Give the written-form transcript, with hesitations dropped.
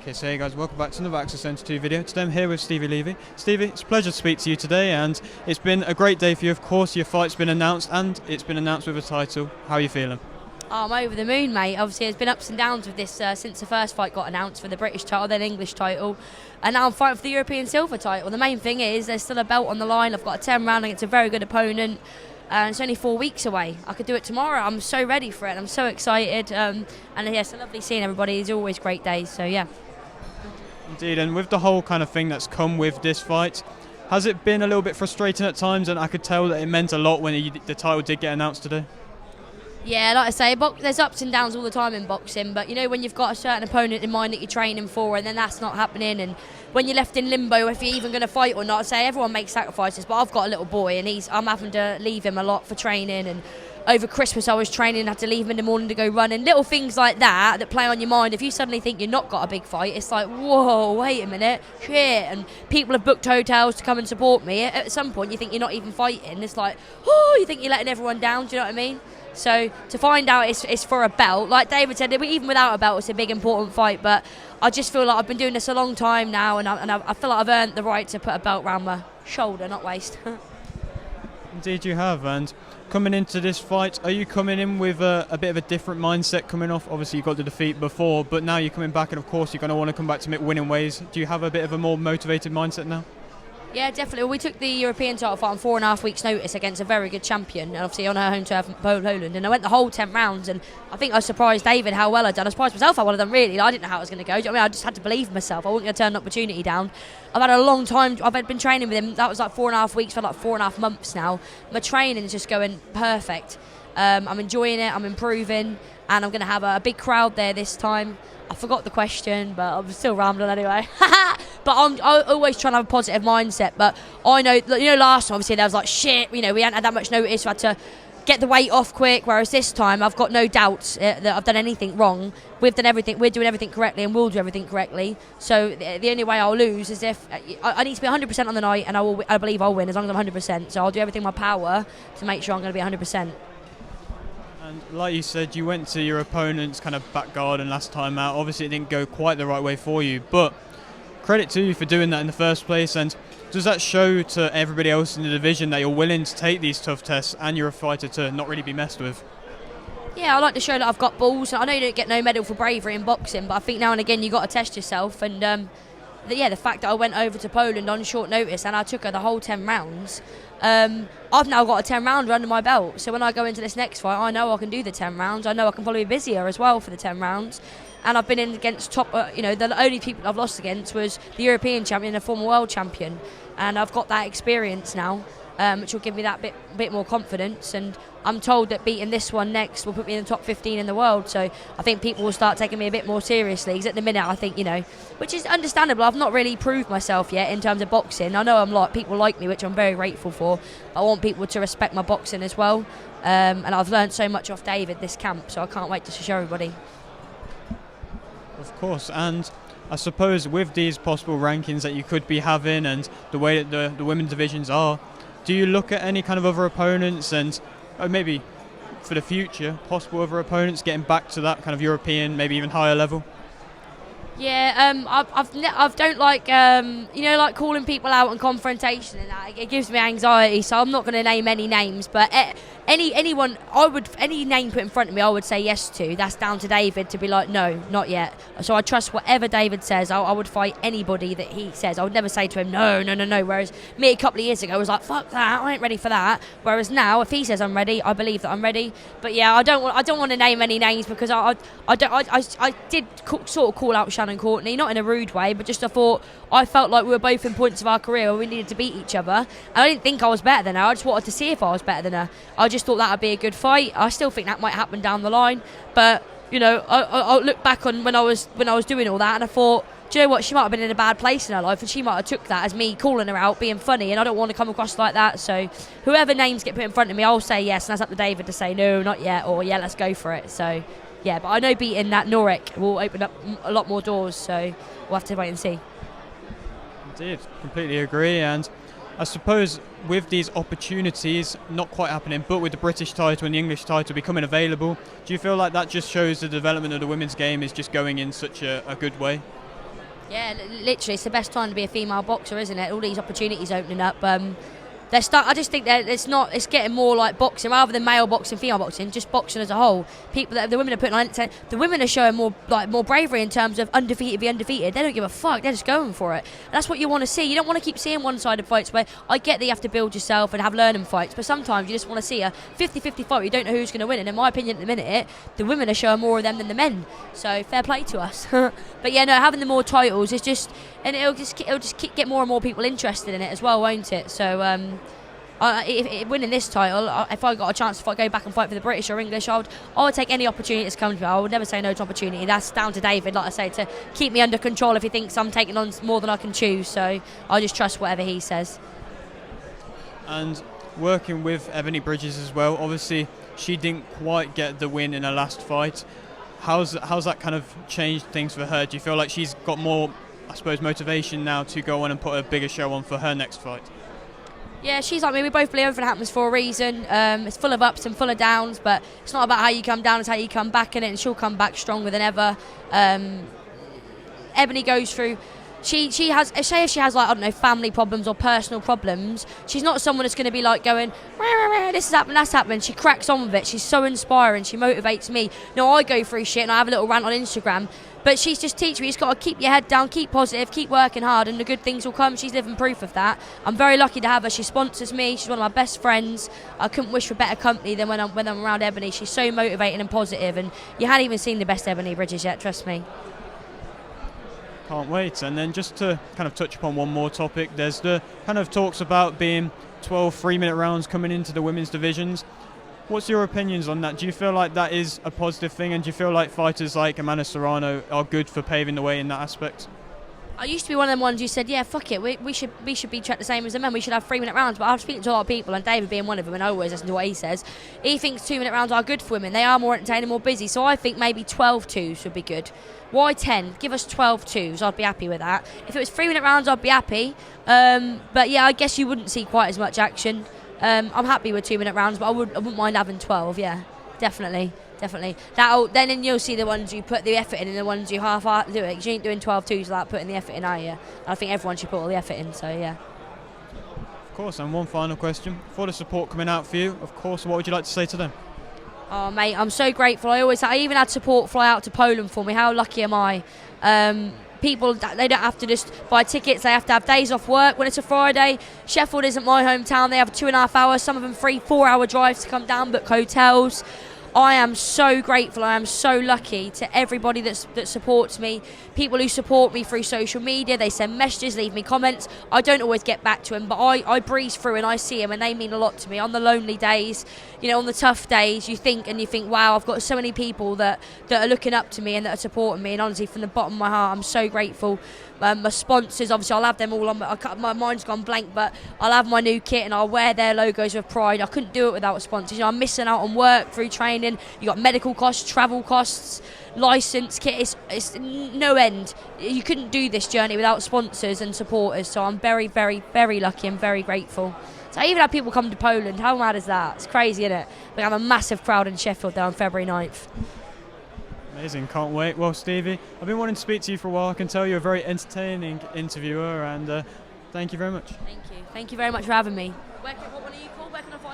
Okay, so hey guys, welcome back to another Access Centre 2 video. Today I'm here with Stevi Levy. Stevie, it's a pleasure to speak to you today, and it's been a great day for you. Of course, your fight's been announced, and it's been announced with a title. How are you feeling? Oh, I'm over the moon, mate. Obviously, there's been ups and downs with this since the first fight got announced for the British title, then English title, and now I'm fighting for the European silver title. The main thing is there's still a belt on the line. I've got a 10 round against a very good opponent, and it's only 4 weeks away. I could do it tomorrow. I'm so ready for it. I'm so excited, and yeah, it's lovely seeing everybody. It's always great days, so yeah. Indeed, and with the whole kind of thing that's come with this fight, has it been a little bit frustrating at times? And I could tell that it meant a lot when the title did get announced today. Yeah, like I say, there's ups and downs all the time in boxing, but you know when you've got a certain opponent in mind that you're training for and then that's not happening, and when you're left in limbo if you're even going to fight or not. I say everyone makes sacrifices, but I've got a little boy and I'm having to leave him a lot for training, and over Christmas I was training and had to leave him in the morning to go run, and little things like that play on your mind. If you suddenly think you're not got a big fight, it's like, whoa, wait a minute, shit, and people have booked hotels to come and support me. At some point you think you're not even fighting. It's like, oh, you think you're letting everyone down, do you know what I mean? So to find out it's for a belt, like David said, even without a belt it's a big important fight, but I just feel like I've been doing this a long time now, and I feel like I've earned the right to put a belt around my shoulder, not waist. Indeed you have, and coming into this fight, are you coming in with a bit of a different mindset coming off? Obviously you got the defeat before, but now you're coming back and of course you're going to want to come back to winning ways. Do you have a bit of a more motivated mindset now? Yeah, definitely. We took the European title fight on 4.5 weeks' notice against a very good champion, and obviously on her home turf, Poland, and I went the whole 10 rounds, and I think I surprised David how well I'd done. I surprised myself how well I'd done, really. I didn't know how it was going to go. Do you know what I mean? I just had to believe in myself. I wasn't going to turn an opportunity down. I've had a long time. I've been training with him. That was like 4.5 weeks for like 4.5 months now. My training is just going perfect. I'm enjoying it. I'm improving, and I'm going to have a big crowd there this time. I forgot the question, but I'm still rambling anyway. But I'm always trying to have a positive mindset. But I know, last time obviously there was like shit. We hadn't had that much notice, so I had to get the weight off quick. Whereas this time I've got no doubts that I've done anything wrong. We've done everything. We're doing everything correctly, and we'll do everything correctly. So the only way I'll lose is if I need to be 100% on the night, and I believe I'll win as long as I'm 100%. So I'll do everything in my power to make sure I'm going to be 100%. And like you said, you went to your opponent's kind of back garden last time out. Obviously it didn't go quite the right way for you, but credit to you for doing that in the first place. And does that show to everybody else in the division that you're willing to take these tough tests and you're a fighter to not really be messed with? Yeah, I like to show that I've got balls. I know you don't get no medal for bravery in boxing, but I think now and again you got to test yourself. And the fact that I went over to Poland on short notice and I took her the whole 10 rounds, I've now got a 10 rounder under my belt. So when I go into this next fight, I know I can do the 10 rounds. I know I can probably be busier as well for the 10 rounds. And I've been in against top, the only people I've lost against was the European champion and a former world champion. And I've got that experience now, which will give me that bit more confidence. And I'm told that beating this one next will put me in the top 15 in the world. So I think people will start taking me a bit more seriously. Because at the minute, I think, which is understandable. I've not really proved myself yet in terms of boxing. I know people like me, which I'm very grateful for. I want people to respect my boxing as well. And I've learned so much off David this camp, so I can't wait to show everybody. Of course, and I suppose with these possible rankings that you could be having and the way that the women's divisions are, do you look at any kind of other opponents and maybe for the future, possible other opponents getting back to that kind of European, maybe even higher level? Yeah, I don't like like calling people out and confrontation and that. It gives me anxiety, so I'm not going to name any names. But any name put in front of me, I would say yes to. That's down to David to be like, no, not yet. So I trust whatever David says. I would fight anybody that he says. I would never say to him no. Whereas me a couple of years ago was like, fuck that, I ain't ready for that. Whereas now, if he says I'm ready, I believe that I'm ready. But yeah, I don't want to name any names because I did sort of call out Shannon Courtney, not in a rude way, but just I felt like we were both in points of our career where we needed to beat each other, and I didn't think I was better than her. I just wanted to see if I was better than her. I just thought that would be a good fight. I still think that might happen down the line, but I look back on when I was doing all that, and I thought, do you know what, she might have been in a bad place in her life, and she might have took that as me calling her out, being funny, and I don't want to come across like that. So whoever names get put in front of me, I'll say yes, and that's up to David to say no, not yet, or yeah, let's go for it. So yeah, but I know beating that Norek will open up a lot more doors, so we'll have to wait and see. Indeed, completely agree. And I suppose with these opportunities not quite happening, but with the British title and the English title becoming available, do you feel like that just shows the development of the women's game is just going in such a good way? Yeah, literally, it's the best time to be a female boxer, isn't it? All these opportunities opening up. I just think that it's getting more like boxing rather than male boxing, female boxing, just boxing as a whole. The women are putting on entertainment. The women are showing more bravery in terms of undefeated be undefeated. They don't give a fuck. They're just going for it. And that's what you want to see. You don't want to keep seeing one-sided fights where I get that you have to build yourself and have learning fights, but sometimes you just want to see a 50-50 fight where you don't know who's going to win. And in my opinion, at the minute, the women are showing more of them than the men. So fair play to us. But yeah, no, having the more titles is just, and it'll just get more and more people interested in it as well, won't it? So if winning this title, if I got a chance, if I go back and fight for the British or English, I would take any opportunity that's come to me. I would never say no to opportunity. That's down to David, like I say, to keep me under control if he thinks I'm taking on more than I can choose. So I just trust whatever he says. And working with Ebanie Bridges as well, obviously she didn't quite get the win in her last fight. How's that kind of changed things for her? Do you feel like she's got more, I suppose, motivation now to go on and put a bigger show on for her next fight? Yeah, she's like me. We both believe everything happens for a reason. It's full of ups and full of downs, but it's not about how you come down, it's how you come back in it, and she'll come back stronger than ever. Ebanie goes through... She has, say if she has, like, I don't know, family problems or personal problems, she's not someone that's going to be like going, this is happening, that's happening. She cracks on with it. She's so inspiring. She motivates me. No, I go through shit and I have a little rant on Instagram, but she's just teaching me, you just got to keep your head down, keep positive, keep working hard, and the good things will come. She's living proof of that. I'm very lucky to have her. She sponsors me. She's one of my best friends. I couldn't wish for better company than when I'm around Ebanie. She's so motivating and positive, and you hadn't even seen the best Ebanie Bridges yet, trust me. Can't wait. And then just to kind of touch upon one more topic, there's the kind of talks about being 12 3-minute rounds coming into the women's divisions. What's your opinions on that? Do you feel like that is a positive thing, and do you feel like fighters like Amanda Serrano are good for paving the way in that aspect? I used to be one of them ones who said, yeah, fuck it, we should be treated the same as the men, we should have 3-minute rounds. But I've speaking to a lot of people, and David being one of them, and I always listen to what he says. He thinks 2-minute rounds are good for women. They are more entertaining, more busy. So I think maybe 12 twos would be good. Why 10? Give us 12 twos. I'd be happy with that. If it was 3-minute rounds, I'd be happy. But yeah, I guess you wouldn't see quite as much action. I'm happy with 2-minute rounds, but I wouldn't mind having 12. Yeah, definitely. Then you'll see the ones you put the effort in and the ones you half do it. 'Cause you ain't doing 12 twos without putting the effort in, are you? And I think everyone should put all the effort in. So yeah. Of course. And one final question for the support coming out for you. Of course, what would you like to say to them? Oh mate, I'm so grateful. I even had support fly out to Poland for me. How lucky am I? People, they don't have to just buy tickets, they have to have days off work when it's a Friday. Sheffield isn't my hometown. They have 2.5 hours, some of them 3-4 hour drives to come down, book hotels. I am so grateful. I am so lucky to everybody that supports me. People who support me through social media, they send messages, leave me comments. I don't always get back to them, but I breeze through and I see them, and they mean a lot to me. On the lonely days, on the tough days, you think, wow, I've got so many people that are looking up to me and that are supporting me. And honestly, from the bottom of my heart, I'm so grateful. My sponsors, obviously, I'll have them all on. My mind's gone blank, but I'll have my new kit and I'll wear their logos with pride. I couldn't do it without sponsors. I'm missing out on work through training. You got medical costs, travel costs, license kit. It's no end. You couldn't do this journey without sponsors and supporters. So I'm very, very, very lucky and very grateful. So I even had people come to Poland. How mad is that? It's crazy, isn't it? We have a massive crowd in Sheffield there on February 9th. Amazing, can't wait. Well, Stevie, I've been wanting to speak to you for a while. I can tell you're a very entertaining interviewer, and thank you very much. Thank you very much for having me. What one are you